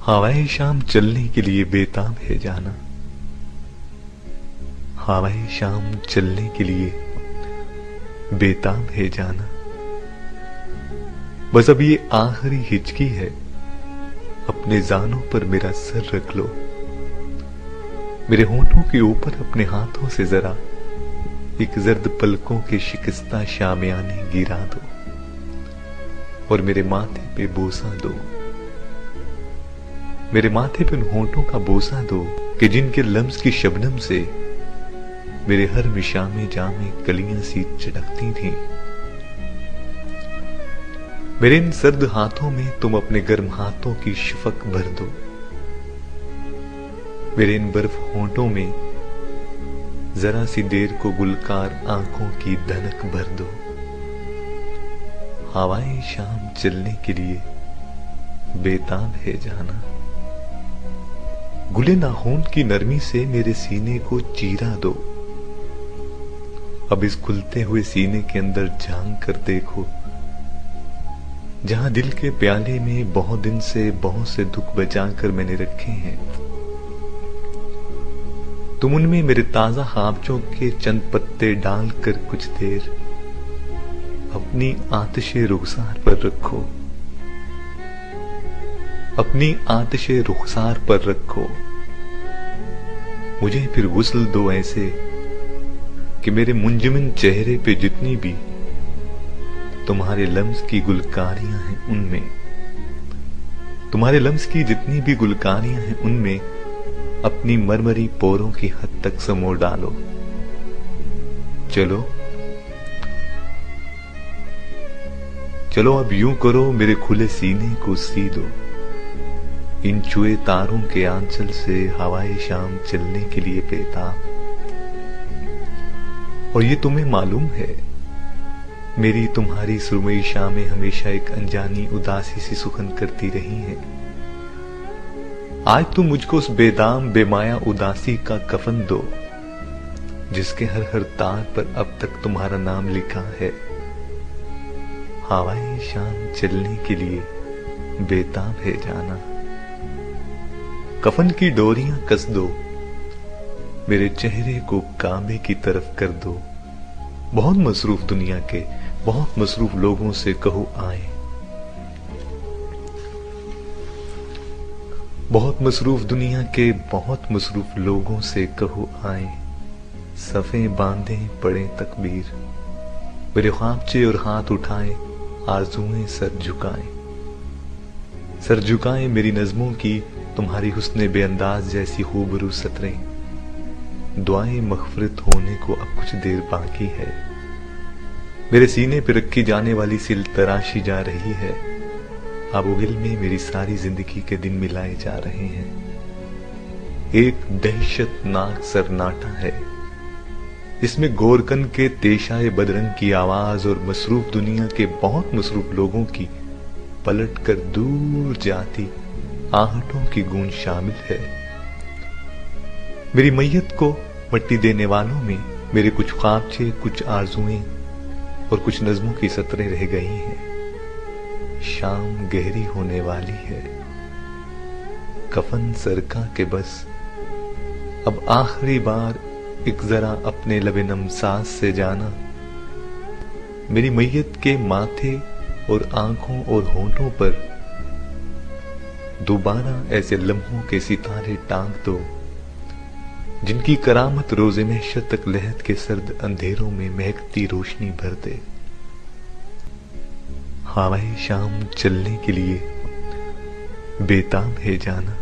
हवाए शाम चलने के लिए बेताब है जाना। हवाए शाम चलने के लिए बेताब है जाना। बस अब ये आखिरी हिचकी है, अपने जानों पर मेरा सर रख लो। मेरे होंठों के ऊपर अपने हाथों से जरा एक जर्द पलकों के शिकस्ता शामियाने गिरा दो और मेरे माथे पे बोसा दो। मेरे माथे पे उन होंठों का बोसा दो कि जिनके लम्स की शबनम से मेरे हर मिशामे जामे कलियां सी चटकती थीं। मेरे इन सर्द हाथों में तुम अपने गर्म हाथों की शफक भर दो। मेरे इन बर्फ होंठों में जरा सी देर को गुलकार आंखों की धनक भर दो। हवाएं शाम चलने के लिए बेताब है जाना। गुले नाखून की नरमी से मेरे सीने को चीरा दो। अब इस खुलते हुए सीने के अंदर झांक कर देखो, जहां दिल के प्याले में बहुत दिन से बहुत से दुख बचाकर मैंने रखे हैं। तुम उनमें मेरे ताजा खाबचों के चंद पत्ते डालकर कुछ देर अपनी आतिशे रुखसार पर रखो। अपनी आतिशे रुखसार पर रखो। मुझे फिर गुस्ल दो ऐसे कि मेरे मुंजमिन चेहरे पे जितनी भी तुम्हारे लम्स की गुलकारियां हैं उनमें, तुम्हारे लम्स की जितनी भी गुलकारियां हैं उनमें अपनी मरमरी पोरों की हद तक समो डालो। चलो चलो अब यूं करो, मेरे खुले सीने को सी दो। इन चुए तारों के आंचल से हवाए शाम चलने के लिए बेताब। और ये तुम्हें मालूम है, मेरी तुम्हारी सुरमई शामें हमेशा एक अनजानी उदासी सी सुखन करती रही हैं। आज तुम मुझको उस बेदाम बेमाया उदासी का कफन दो जिसके हर हर तार पर अब तक तुम्हारा नाम लिखा है। हवाएं शाम चलने के लिए बेताब है जाना। कफन की डोरियां कस दो, मेरे चेहरे को काबे की तरफ कर दो। बहुत मसरूफ दुनिया के बहुत मसरूफ लोगों से कहो आए। बहुत मसरूफ दुनिया के बहुत मसरूफ लोगों से कहो आए। सफ़े बांधे पड़े तकबीर, मेरे ख्वाबचे और हाथ उठाए आरज़ुएं सर झुकाए। सर झुकाए मेरी नज़मों की तुम्हारी हुस्ने बेअंदाज जैसी खूबरू सतरें। दुआएं मग़फ़िरत होने को अब कुछ देर बाकी है। मेरे सीने पे रखी जाने वाली सिल तराशी जा रही है। अब उगिल में मेरी सारी जिंदगी के दिन मिलाए जा रहे हैं। एक दहशतनाक सरनाटा है, इसमें गोरकन के तेशाए बदरंग की आवाज और मसरूफ दुनिया के बहुत मसरूफ लोगों की पलट कर दूर जाती आहटों की गूंज शामिल है। मेरी मैयत को मट्टी देने वालों में मेरे कुछ ख्वाबचे, कुछ आरजुएं और कुछ नज़मों की सतरें रह गई हैं। शाम गहरी होने वाली है, कफन सरका के बस अब आखिरी बार एक जरा अपने लबे नमसास से जाना। मेरी मैयत के माथे और आंखों और होंठों पर दोबारा ऐसे लम्हों के सितारे टांग दो जिनकी करामत रोज़े महशर तक लहद के सर्द अंधेरों में महकती रोशनी भर दे। हवाए शाम चलने के लिए बेताब है जाना।